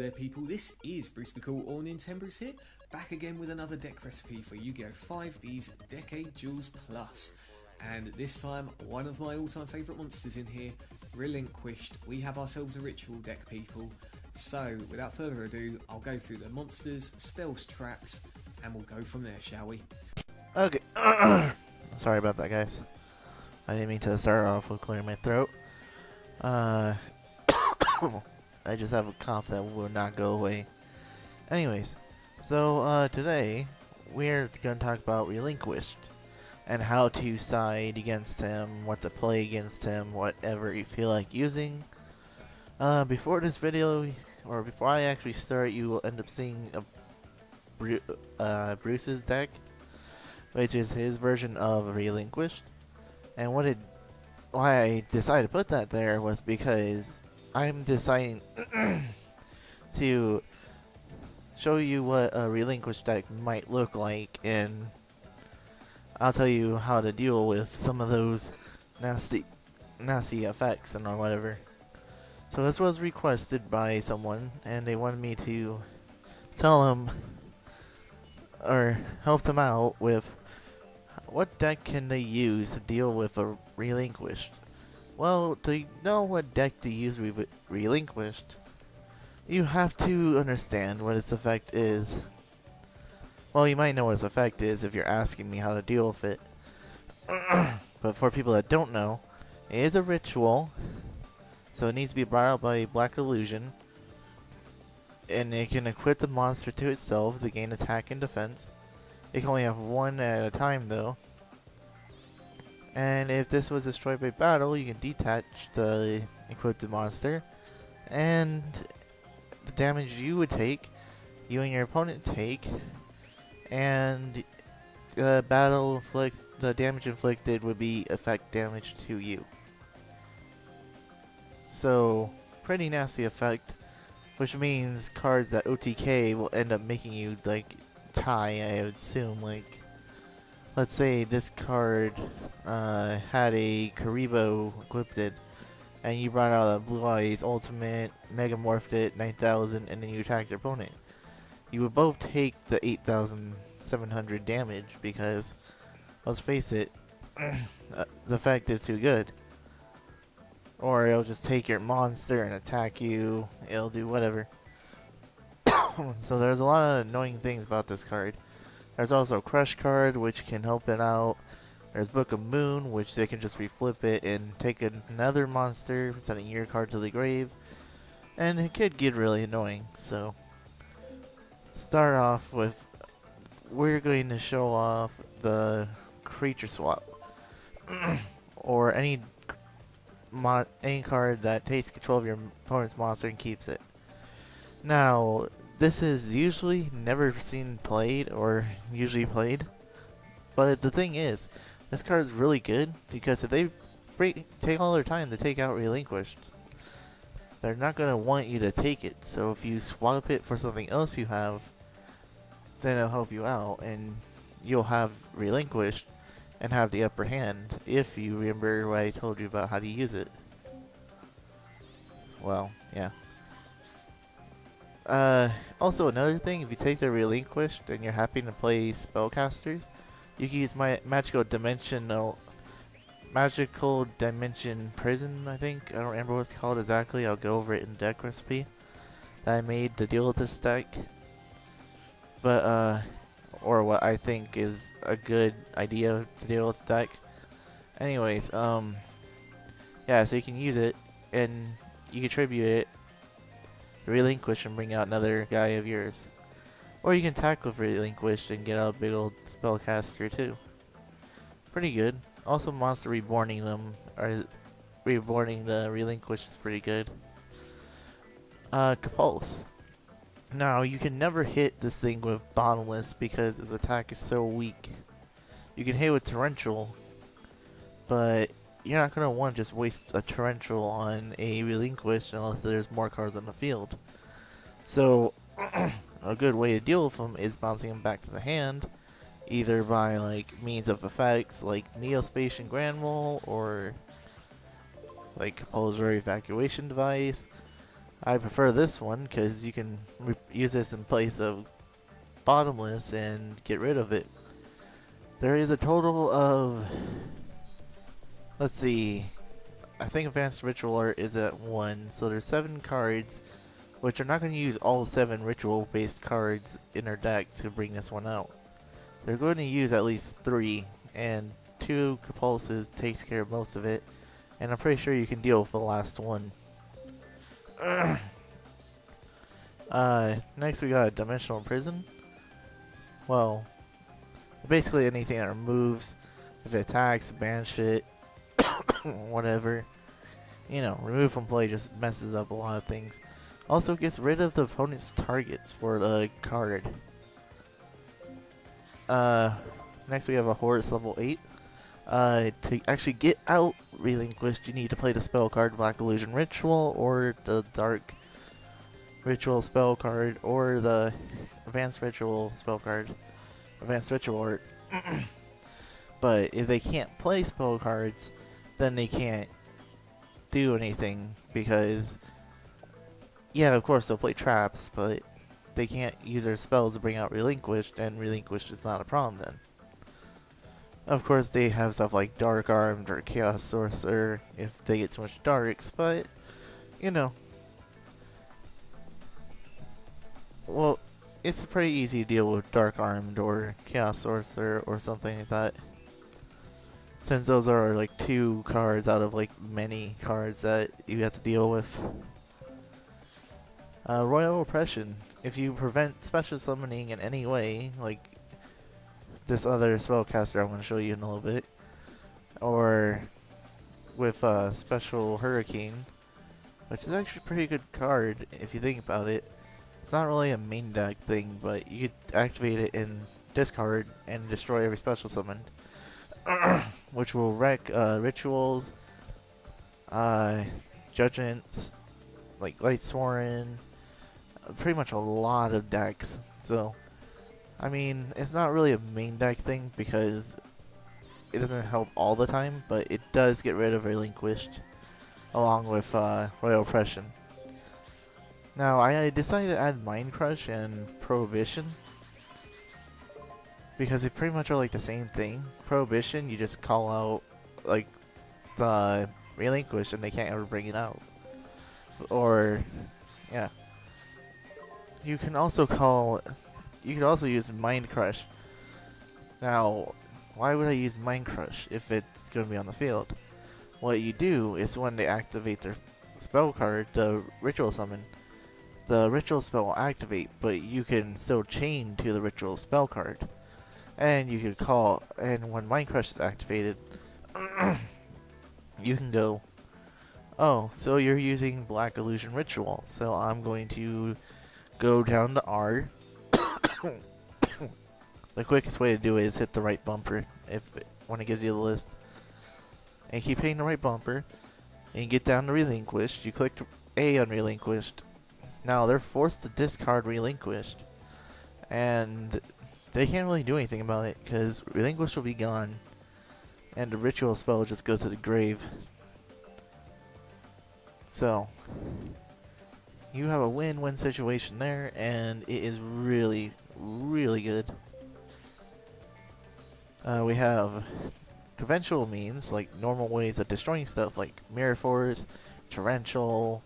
there people, this is Bruce McCall or Nintendo here, back again with another deck recipe for Yu-Gi-Oh! 5D's Decade Duels Plus. And this time, one of my all-time favourite monsters in here, Relinquished. We have ourselves a ritual deck, people. So, without further ado, I'll go through the monsters, spells, traps, and we'll go from there, shall we? Okay. Sorry about that, guys. I didn't mean to start off with clearing my throat. I just have a cough that will not go away. Anyways, so today we're going to talk about Relinquished and how to side against him, what to play against him, whatever you feel like using. Before this video, or before I actually start, you will end up seeing Bruce's deck, which is his version of Relinquished. And why I decided to put that there was because I'm deciding to show you what a Relinquished deck might look like, and I'll tell you how to deal with some of those nasty effects and or whatever. So this was requested by someone, and they wanted me to tell them or help them out with what deck can they use to deal with a Relinquished. Well, to know what deck to use Relinquished, you have to understand what its effect is. Well, you might know what its effect is if you're asking me how to deal with it. But for people that don't know, it is a ritual, so it needs to be brought out by Black Illusion, and it can equip the monster to itself to gain attack and defense. It can only have one at a time though. And if this was destroyed by battle, you can detach the equipped monster, and the damage you would take, you and your opponent take, and the damage inflicted would be effect damage to you. So, pretty nasty effect, which means cards that OTK will end up making you like tie, I would assume. Like, let's say this card had a Karibo equipped, and you brought out a Blue Eyes Ultimate, Megamorphed it, 9,000, and then you attacked your opponent. You would both take the 8,700 damage because, let's face it, the effect is too good. Or it'll just take your monster and attack you, it'll do whatever. So there's a lot of annoying things about this card. There's also a Crush card, which can help it out. There's Book of Moon, which they can just reflip it and take another monster, sending your card to the grave. And it could get really annoying, so start off with, we're going to show off the creature swap. Or any card that takes control of your opponent's monster and keeps it. Now, this is usually never seen played, or usually played, but the thing is, this card is really good because if they take all their time to take out Relinquished, they're not going to want you to take it. So if you swap it for something else you have, then it'll help you out, and you'll have Relinquished and have the upper hand if you remember what I told you about how to use it. Well, yeah. Also, another thing, if you take the Relinquished and you're happy to play spellcasters, you can use my Magical Dimension Prison, I think. I don't remember what it's called exactly. I'll go over it in deck recipe that I made to deal with this deck. But, or what I think is a good idea to deal with the deck. Anyways, yeah, so you can use it, and you can tribute it, Relinquish, and bring out another guy of yours. Or you can attack with Relinquished and get out a big old spellcaster too. Pretty good. Also, monster reborning them, or reborning the Relinquished is pretty good. Compulse. Now, you can never hit this thing with Bottomless because its attack is so weak. You can hit with Torrential, but you're not going to want to just waste a Torrential on a Relinquished unless there's more cards on the field. So, a good way to deal with them is bouncing them back to the hand, either by like means of effects like Neospatial Grand Roll, or like Compulsory Evacuation Device, I prefer this one because you can use this in place of Bottomless and get rid of it. There is a total of, let's see, I think Advanced Ritual Art is at 1, so there's 7 cards, which are not going to use all 7 ritual-based cards in their deck to bring this one out. They're going to use at least 3, and 2 Compulses takes care of most of it, and I'm pretty sure you can deal with the last one. Next we got Dimensional Prison. Well, basically anything that removes, if it attacks, banish it, whatever. You know, remove from play just messes up a lot of things. Also gets rid of the opponent's targets for the card. Next we have a Horus level 8. To actually get out Relinquished, you need to play the spell card Black Illusion Ritual, or the Dark Ritual spell card, or the Advanced Ritual spell card, Advanced Ritual Art. But if they can't play spell cards, then they can't do anything, because, yeah, of course they'll play traps, but they can't use their spells to bring out Relinquished, and Relinquished is not a problem then. Of course, they have stuff like Dark Armed or Chaos Sorcerer if they get too much darks, but, you know. Well, it's pretty easy to deal with Dark Armed or Chaos Sorcerer or something like that, since those are like 2 cards out of like many cards that you have to deal with. Royal Oppression. If you prevent special summoning in any way, like this other spellcaster I'm going to show you in a little bit, or with Special Hurricane, which is actually a pretty good card if you think about it. It's not really a main deck thing, but you could activate it in discard and destroy every special summon, which will wreck rituals, judgments, like Light Sworn, pretty much a lot of decks. So, I mean, it's not really a main deck thing because it doesn't help all the time, but it does get rid of Relinquished along with Royal Oppression. Now, I decided to add Mind Crush and Prohibition because they pretty much are like the same thing. Prohibition, you just call out like the Relinquished and they can't ever bring it out. Or, yeah. You can also use Mind Crush. Now, why would I use Mind Crush if it's going to be on the field? What you do is when they activate their spell card, the ritual summon, the ritual spell will activate, but you can still chain to the ritual spell card. And you can call, and when Mind Crush is activated, you can go, oh, so you're using Black Illusion Ritual, so I'm going to go down to R. The quickest way to do it is hit the right bumper when it gives you the list. And keep hitting the right bumper, and you get down to Relinquished. You click A on Relinquished. Now they're forced to discard Relinquished, and they can't really do anything about it because Relinquished will be gone, and the ritual spell will just go to the grave. So, you have a win-win situation there, and it is really, really good. We have conventional means, like normal ways of destroying stuff, like Mirror Force, Torrential,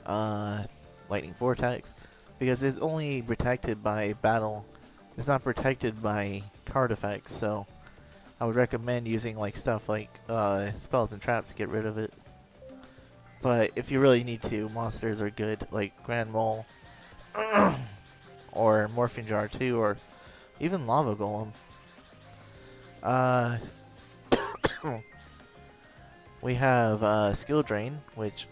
Lightning Vortex, because it's only protected by battle. It's not protected by card effects, so I would recommend using like stuff like spells and traps to get rid of it. But if you really need to, monsters are good, like Grand Mole, or Morphing Jar 2, or even Lava Golem. We have Skill Drain, which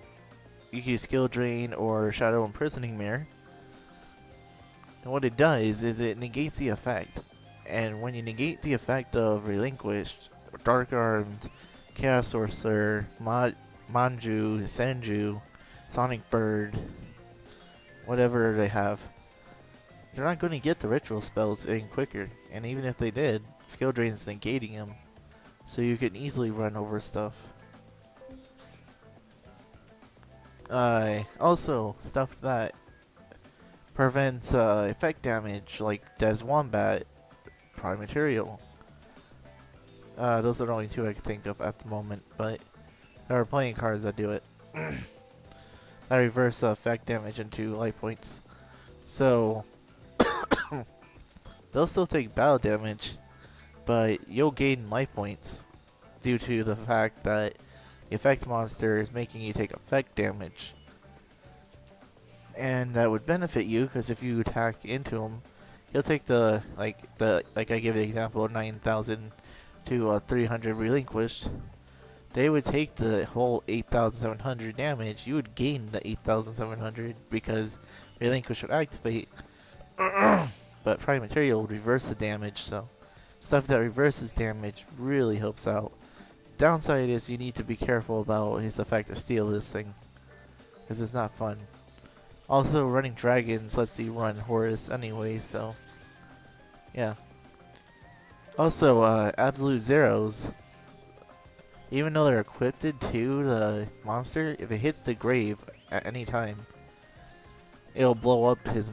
you can use Skill Drain or Shadow Imprisoning Mirror. And what it does is it negates the effect. And when you negate the effect of Relinquished, Dark Armed, Chaos Sorcerer, Manju, Senju, Sonic Bird, whatever they have, they're not going to get the ritual spells any quicker. And even if they did, Skill Drain is negating them. So you can easily run over stuff. Also, stuff that prevents effect damage, like Des Wombat, Prime Material. Those are the only two I can think of at the moment, but there are plenty of cards that do it. That reverse effect damage into life points. So, they'll still take battle damage, but you'll gain life points due to the fact that the effect monster is making you take effect damage. And that would benefit you, because if you attack into him, he'll take like I gave the example of 9,000 to 300 relinquished. They would take the whole 8,700 damage. You would gain the 8,700 because relinquish would activate. But Prime Material would reverse the damage, so stuff that reverses damage really helps out. Downside is you need to be careful about his effect to steal this thing, because it's not fun. Also, running dragons lets you run Horus anyway, so yeah. Also, absolute zeros, even though they're equipped to the monster, if it hits the grave at any time, it'll blow up his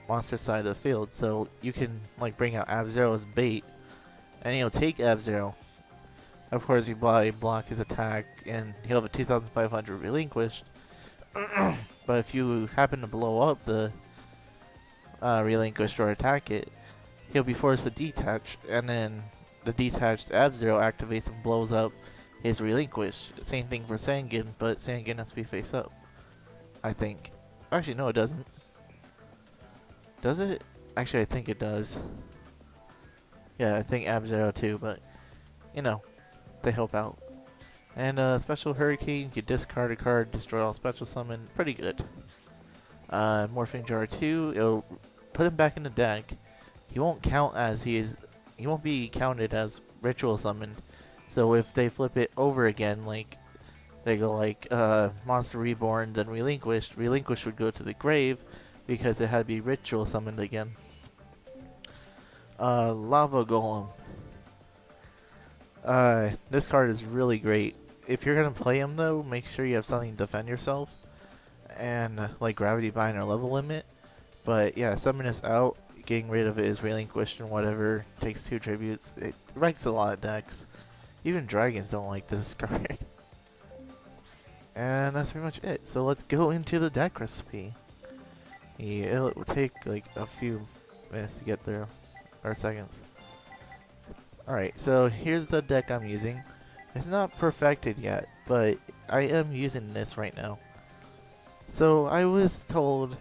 monster side of the field. So you can like bring out Ab-Zero as bait, and he'll take Ab-Zero. Of course, you block his attack, and he'll have a 2,500 relinquished. But if you happen to blow up the relinquished or attack it, he'll be forced to detach, and then the detached Ab-Zero activates and blows up his relinquished. Same thing for Sangan, but Sangan has to be face up, I think. Actually, no, it doesn't. Does it? Actually, I think it does. Yeah, I think Ab-Zero too, but you know, they help out. And Special Hurricane, you discard a card, destroy all special summon. Pretty good. Morphing Jar 2, it'll put him back in the deck. He won't count as he won't be counted as ritual summoned. So if they flip it over again, like they go like Monster Reborn, then Relinquished, Relinquished would go to the grave because it had to be ritual summoned again. Lava Golem. This card is really great. If you're gonna play him though, make sure you have something to defend yourself, and like Gravity Bind or Level Limit. But yeah, summon this out. Getting rid of it is relinquished and whatever. Takes 2 tributes. It wrecks a lot of decks. Even dragons don't like this card. And that's pretty much it. So let's go into the deck recipe. Yeah, it will take like a few minutes to get there, or seconds. Alright, so here's the deck I'm using. It's not perfected yet, but I am using this right now. So I was told,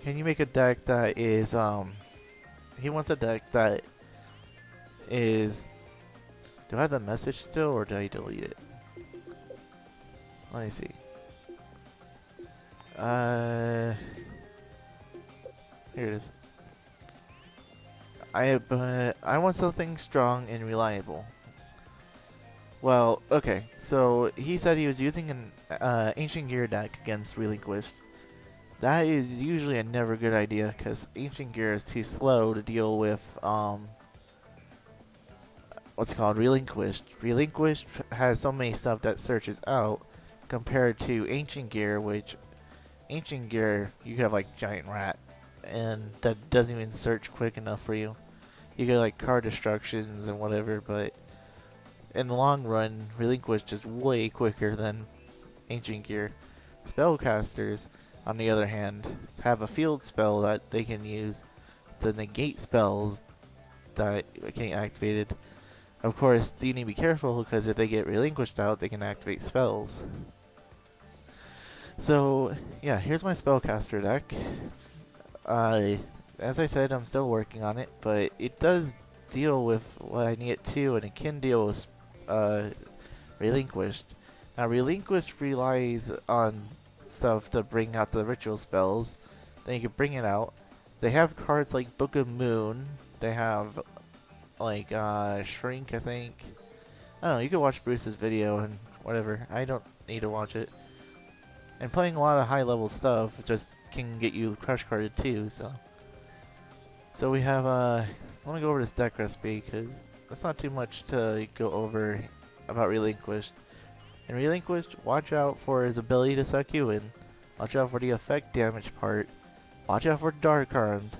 can you make a deck that is, he wants a deck that is, do I have the message still, or did I delete it? Let me see. Here it is. I want something strong and reliable. Well, okay, so he said he was using an Ancient Gear deck against Relinquished. That is usually a never good idea, because Ancient Gear is too slow to deal with, what's it called, Relinquished. Relinquished has so many stuff that searches out, compared to Ancient Gear, which, Ancient Gear, you have like Giant Rat, and that doesn't even search quick enough for you. You get like card destructions and whatever, but in the long run, Relinquished is way quicker than Ancient Gear. Spellcasters, on the other hand, have a field spell that they can use to negate spells that get activated. Of course, you need to be careful, because if they get Relinquished out, they can activate spells. So, yeah, here's my Spellcaster deck. As I said, I'm still working on it, but it does deal with what I need it to, and it can deal with Relinquished. Now, Relinquished relies on stuff to bring out the ritual spells. Then you can bring it out. They have cards like Book of Moon. They have like Shrink, I think. I don't know, you can watch Bruce's video and whatever. I don't need to watch it. And playing a lot of high level stuff just can get you crush carded too, so. So we have, let me go over this deck recipe, because that's not too much to go over about Relinquished. In Relinquished, watch out for his ability to suck you in. Watch out for the effect damage part. Watch out for Dark Armed.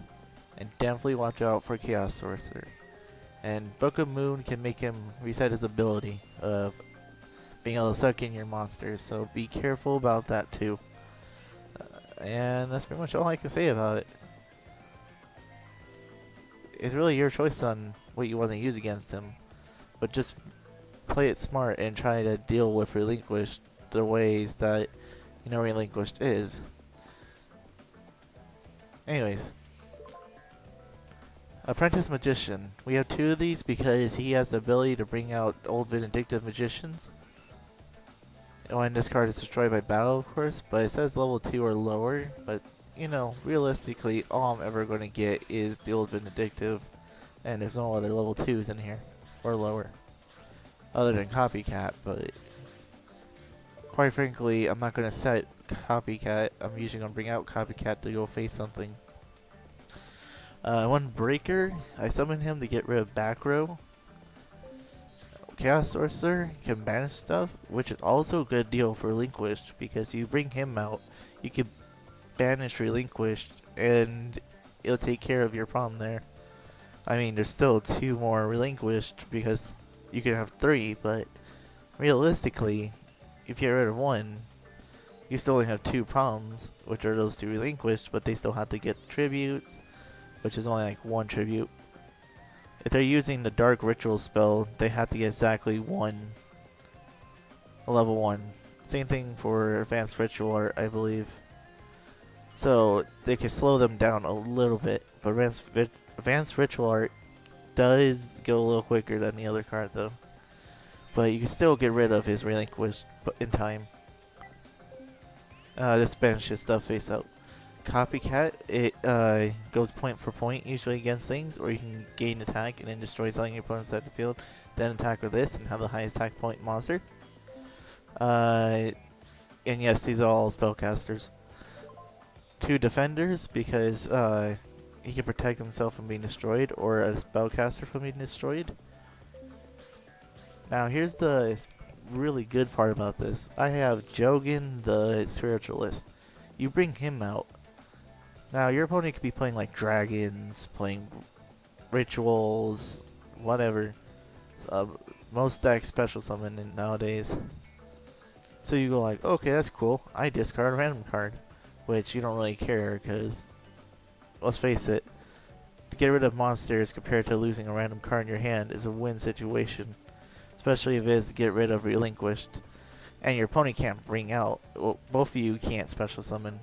And definitely watch out for Chaos Sorcerer. And Book of Moon can make him reset his ability of being able to suck in your monsters, so be careful about that too. And that's pretty much all I can say about it. It's really your choice on what you want to use against him, but just play it smart and try to deal with Relinquished the ways that you know Relinquished is. Anyways, Apprentice Magician. We have 2 of these because he has the ability to bring out old Vindictive Magicians. When this card is destroyed by battle, of course, but it says level 2 or lower, but you know, realistically, all I'm ever going to get is the old Vindictive, and there's no other level 2s in here, or lower, other than Copycat, but quite frankly, I'm not going to set Copycat. I'm usually going to bring out Copycat to go face something. One Breaker, I summon him to get rid of back row. Chaos Sorcerer can banish stuff, which is also a good deal for Relinquished, because you bring him out, you can banish Relinquished, and it'll take care of your problem there. I mean, there's still 2 more Relinquished, because you can have 3, but realistically, if you get rid of 1, you still only have 2 problems, which are those 2 Relinquished, but they still have to get tributes, which is only like 1 tribute. If they're using the Dark Ritual spell, they have to get exactly 1 level 1. Same thing for Advanced Ritual Art, I believe. So they can slow them down a little bit, but Advanced Ritual Art does go a little quicker than the other card though. But you can still get rid of his Relinquished in time. This banishes stuff face out. Copycat, it goes point for point usually against things, or you can gain attack and then destroy something your opponent's side of the field, then attack with this and have the highest attack point monster. And yes, these are all spellcasters. 2 defenders, because he can protect himself from being destroyed, or a spellcaster from being destroyed. Now here's the really good part about this. I have Jogan the Spiritualist. You bring him out. Now, your opponent could be playing like dragons, playing rituals, whatever. Most decks special summon nowadays. So you go like, okay, that's cool. I discard a random card, which you don't really care because, let's face it, to get rid of monsters compared to losing a random card in your hand is a win situation. Especially if it is to get rid of Relinquished. And your opponent can't bring out, well, both of you can't special summon.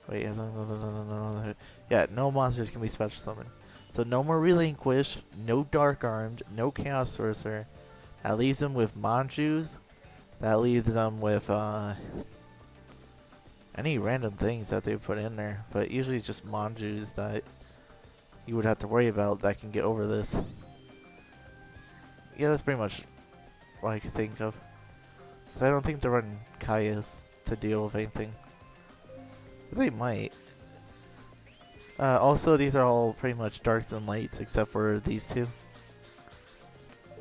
Wait, yeah, no monsters can be special summoned. So no more Relinquished, no Dark Armed, no Chaos Sorcerer. That leaves them with Manjus. That leaves them with any random things that they put in there. But usually it's just Manjus that you would have to worry about that can get over this. Yeah, that's pretty much what I could think of. Because I don't think they're running Kaias to deal with anything. They might. Also, these are all pretty much darks and lights except for these 2.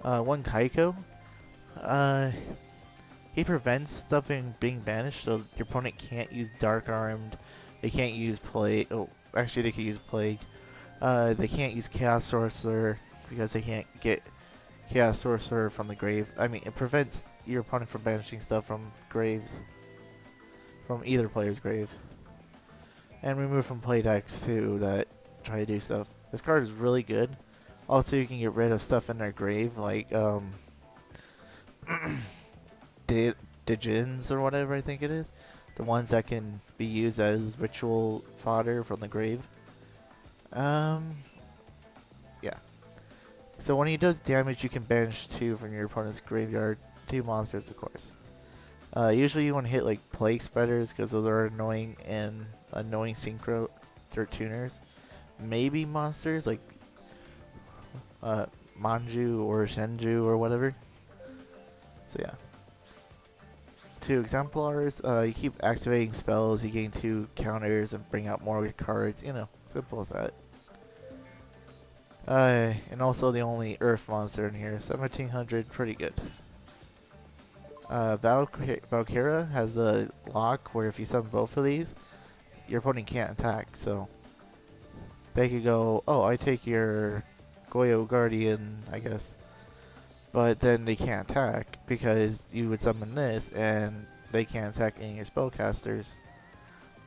One Kaiko. He prevents stuff being banished, so your opponent can't use Dark Armed. They can't use Plague. Oh, actually, they can use Plague. They can't use Chaos Sorcerer because they can't get Chaos Sorcerer from the grave. I mean, it prevents your opponent from banishing stuff from graves. From either player's grave. And remove from play decks too that try to do stuff. This card is really good. Also, you can get rid of stuff in their grave, like Digins or whatever I think it is. The ones that can be used as ritual fodder from the grave. Yeah. So when he does damage, you can banish 2 from your opponent's graveyard. 2 monsters, of course. Usually you want to hit like Plague Spreaders because those are annoying and annoying synchro or tuners. Maybe monsters like Manju or Shenju or whatever. So yeah. 2 Exemplars, you keep activating spells, you gain 2 counters and bring out more cards, you know, simple as that. And also the only Earth monster in here, 1700, pretty good. Valkyra has a lock where if you summon both of these, your opponent can't attack. So they could go, oh, I take your Goyo Guardian, I guess. But then they can't attack because you would summon this and they can't attack any of your spellcasters.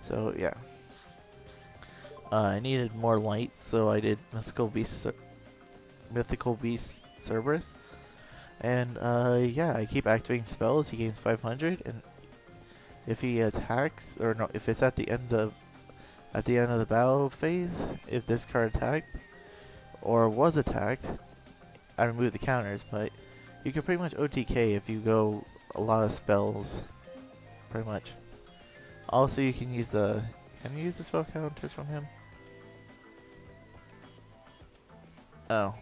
So yeah. I needed more light, so I did Mythical Beast Cerberus. And yeah, I keep activating spells. He gains 500, and if he attacks, or no, if it's at the end of the battle phase, if this card attacked or was attacked, I remove the counters. But you can pretty much OTK if you go a lot of spells, pretty much. Also, you can use the spell counters from him? Oh.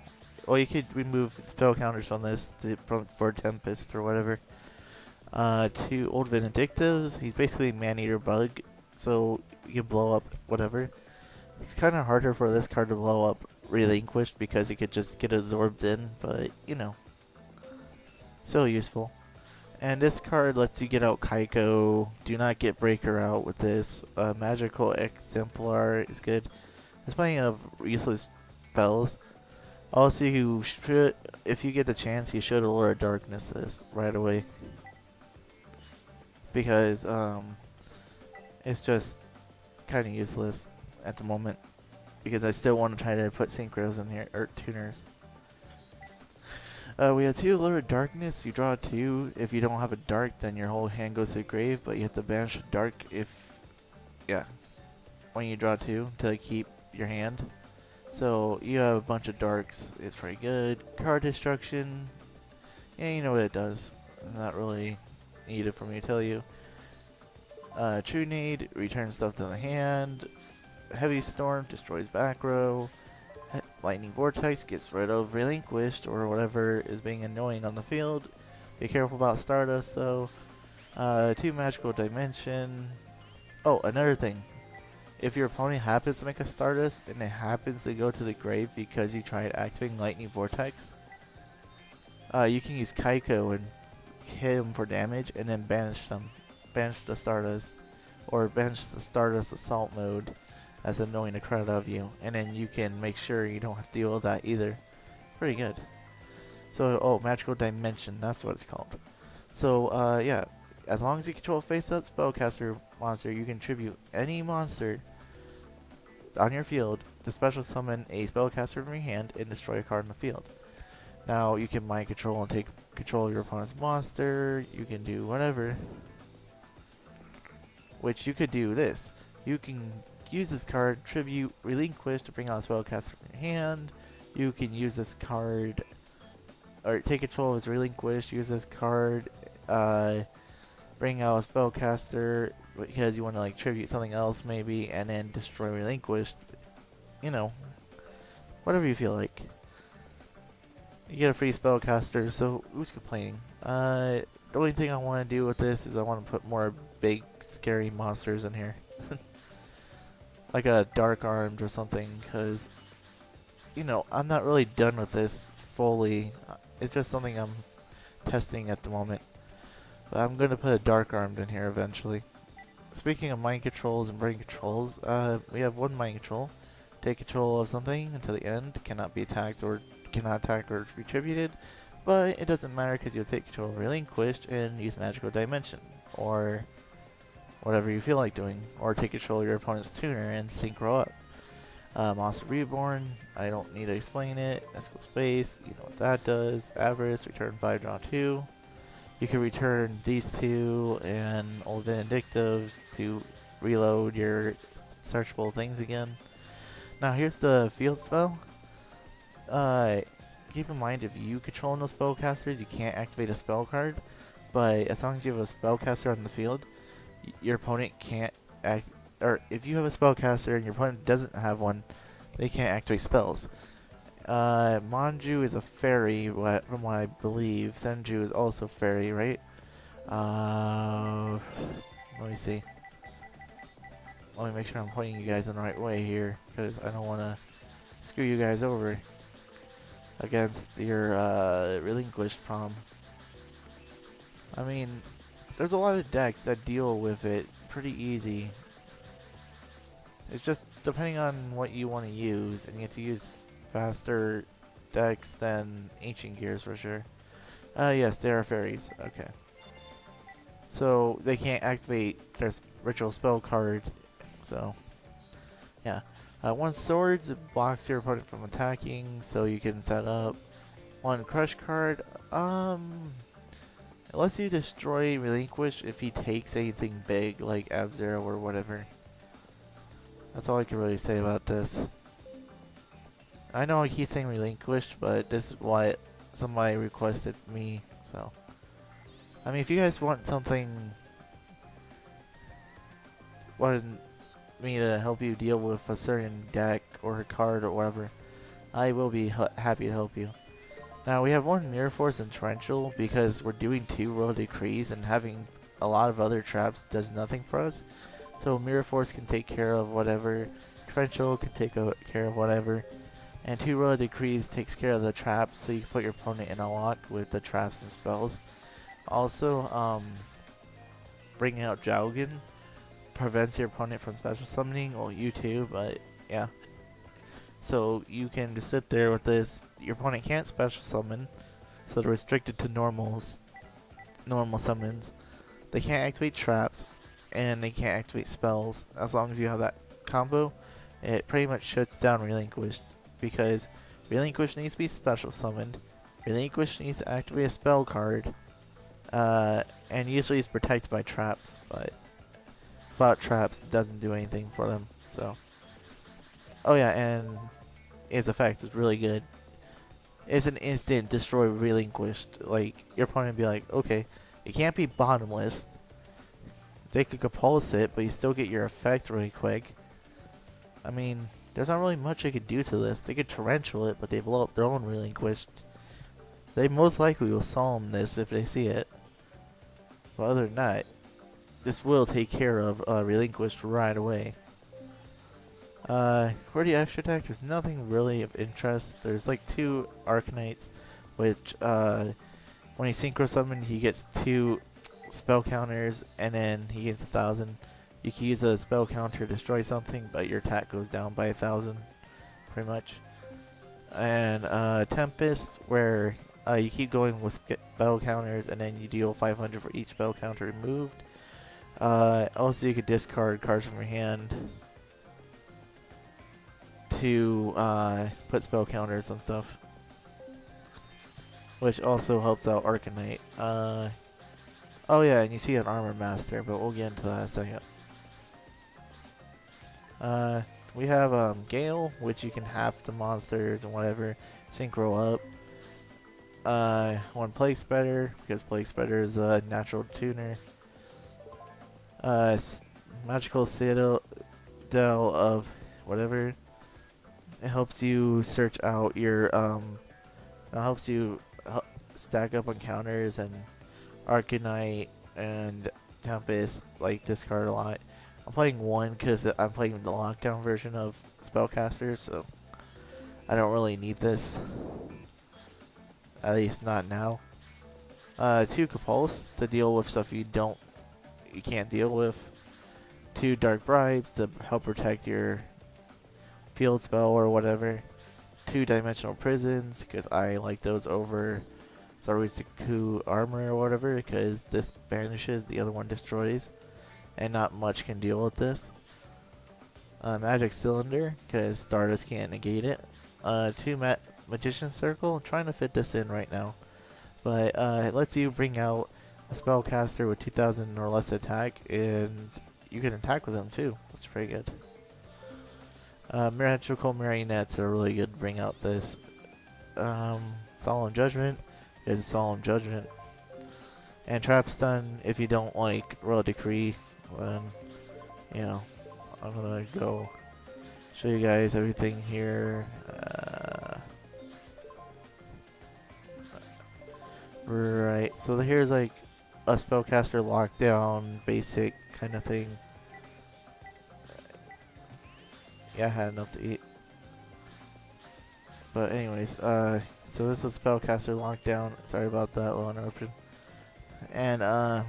Well, you could remove spell counters from this for Tempest or whatever. 2 Old Vindictives. He's basically a Man-Eater bug, so you can blow up whatever. It's kind of harder for this card to blow up Relinquished because you could just get absorbed in, but you know, so useful. And this card lets you get out Kaiko. Do not get Breaker out with this. Magical Exemplar is good. There's plenty of useless spells. Also, you should, if you get the chance, you should Allure of Darkness this right away. Because, it's just kind of useless at the moment. Because I still want to try to put Synchros in here, or Tuners. We have 2 Allure of Darkness. You draw 2. If you don't have a Dark, then your whole hand goes to the grave. But you have to banish Dark when you draw 2 to keep your hand. So you have a bunch of darks. It's pretty good. Card destruction. Yeah, you know what it does. Not really needed for me to tell you. True Need returns stuff to the hand. Heavy Storm destroys back row. Lightning Vortex gets rid of Relinquished or whatever is being annoying on the field. Be careful about Stardust though. 2 Magical Dimension. Oh, another thing. If your opponent happens to make a Stardust and it happens to go to the grave because you tried activating Lightning Vortex, you can use Kaiko and hit him for damage and then banish them. Banish the Stardust, or banish the Stardust Assault mode that's annoying the crowd out of you. And then you can make sure you don't have to deal with that either. Pretty good. So, oh, Magical Dimension, that's what it's called. So, yeah. As long as you control a face-up spellcaster monster, you can tribute any monster on your field to special summon a spellcaster from your hand and destroy a card in the field. Now, you can mind control and take control of your opponent's monster. You can do whatever. Which you could do this. You can use this card, tribute Relinquish to bring out a spellcaster from your hand. You can use this card, or take control of his Relinquish, use this card, bring out a spellcaster because you want to like tribute something else maybe, and then destroy Relinquished. You know, whatever you feel like. You get a free spellcaster, so who's complaining? The only thing I want to do with this is I want to put more big, scary monsters in here. Like a Dark Armed or something, because, you know, I'm not really done with this fully. It's just something I'm testing at the moment. But I'm going to put a Dark Armed in here eventually. Speaking of mind controls and brain controls, we have 1 mind control. Take control of something until the end. Cannot be attacked or cannot attack or be tributed. But it doesn't matter because you'll take control of Relinquished and use Magical Dimension. Or whatever you feel like doing. Or take control of your opponent's tuner and synchro up. Monster Reborn, I don't need to explain it. Esco Space, you know what that does. Avarice, return 5, draw 2. You can return these 2 and Old Vindictives to reload your searchable things again. Now here's the field spell. Keep in mind if you control no spellcasters, you can't activate a spell card. But as long as you have a spellcaster on the field, your opponent can't act. Or if you have a spellcaster and your opponent doesn't have one, they can't activate spells. Manju is a fairy, from what I believe. Senju is also fairy, right? Let me see. Let me make sure I'm pointing you guys in the right way here, because I don't want to screw you guys over against your Relinquished prom. I mean, there's a lot of decks that deal with it pretty easy. It's just depending on what you want to use, and you have to use faster decks than Ancient Gears for sure. Yes, they are fairies. Okay. So they can't activate their ritual spell card. So, yeah. One swords blocks your opponent from attacking, so you can set up. One crush card. It lets you destroy Relinquished if he takes anything big, like Ab-Zero or whatever. That's all I can really say about this. I know I keep saying Relinquished, but this is what somebody requested me, so. I mean, if you guys want me to help you deal with a certain deck or a card or whatever, I will be happy to help you. Now, we have one Mirror Force and Torrential because we're doing 2 Royal Decrees, and having a lot of other traps does nothing for us. So Mirror Force can take care of whatever, Torrential can take care of whatever, and 2 Royal Decrees takes care of the traps, so you can put your opponent in a lock with the traps and spells. Also, bringing out Jowgen prevents your opponent from special summoning. Well, you too, but yeah. So you can just sit there with this. Your opponent can't special summon, so they're restricted to normal summons. They can't activate traps, and they can't activate spells. As long as you have that combo, it pretty much shuts down Relinquished, because Relinquished needs to be special summoned. Relinquished needs to activate a spell card, and usually it's protected by traps, but without traps, it doesn't do anything for them. So, oh yeah, and its effect is really good. It's an instant destroy Relinquished. Like, your opponent would be like, okay, it can't be bottomless. They could compulse it, but you still get your effect really quick. I mean, there's not really much they could do to this. They could torrential it, but they blow up their own Relinquished. They most likely will solemn this if they see it. But other than that, this will take care of Relinquished right away. For the extra deck, there's nothing really of interest. There's like 2 Arcanites, which when he synchro summon, he gets 2 spell counters, and then he gets 1,000. You can use a spell counter to destroy something, but your attack goes down by 1,000, pretty much. And Tempest, where you keep going with spell counters, and then you deal 500 for each spell counter removed. Also, you could discard cards from your hand to put spell counters and stuff, which also helps out Arcanite. Oh yeah, and you see an Armor Master, but we'll get into that in a second. We have Gale, which you can half the monsters and whatever, synchro up. One Plague Spreader, because Plague Spreader is a natural tuner. Magical Citadel of whatever. It helps you search out your it helps you stack up on counters, and Arcanite and Tempest like discard a lot. I'm playing 1 because I'm playing the lockdown version of Spellcaster, so I don't really need this. At least not now. 2 Compulse to deal with stuff you can't deal with. 2 Dark Bribes to help protect your field spell or whatever. 2 Dimensional Prisons, because I like those over Saruisaku Armor or whatever, because this banishes, the other one destroys, and not much can deal with this. Magic Cylinder, because Stardust can't negate it. 2 Magician Circle, I'm trying to fit this in right now, but it lets you bring out a spellcaster with 2,000 or less attack, and you can attack with them too, which is pretty good. Magical Marionettes are really good to bring out this. Solemn Judgment is Solemn Judgment. And Trap Stun, if you don't like Royal Decree, then, you know, I'm gonna go show you guys everything here. Right, so here's like a spellcaster lockdown, basic kind of thing. Yeah, I had enough to eat. But anyways, so this is spellcaster lockdown. Sorry about that long interruption. and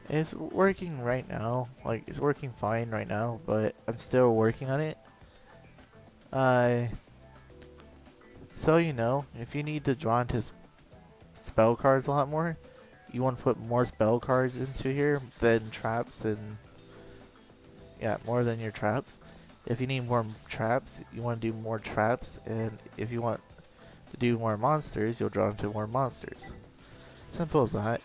it's working right now. Like, it's working fine right now, but I'm still working on it. So you know, if you need to draw into spell cards a lot more, you want to put more spell cards into here than traps, and yeah, more than your traps. If you need more traps, you want to do more traps, and if you want to do more monsters, you'll draw into more monsters. Simple as that.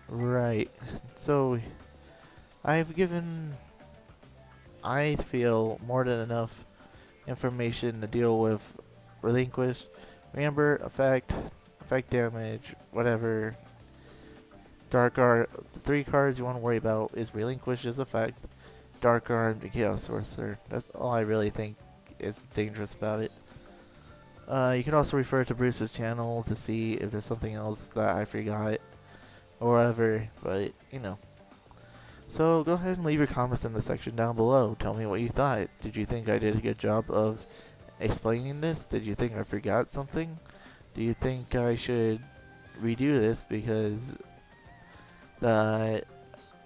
Right. So I've given, I feel, more than enough information to deal with Relinquished. Remember, effect damage, whatever. Dark Art, the 3 cards you want to worry about is Relinquished's effect, Dark Arm, and Chaos Sorcerer. That's all I really think is dangerous about it. You can also refer to Bruce's channel to see if there's something else that I forgot or whatever, but you know. So go ahead and leave your comments in the section down below. Tell me what you thought. Did you think I did a good job of explaining this? Did you think I forgot something? Do you think I should redo this because the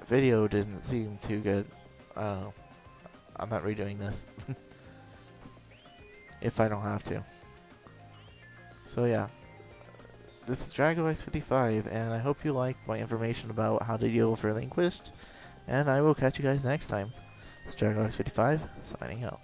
video didn't seem too good? I don't know. I'm not redoing this if I don't have to. So yeah, this is Dragox55, and I hope you liked my information about how to deal with Relinquished, and I will catch you guys next time. It's Dragox55, signing out.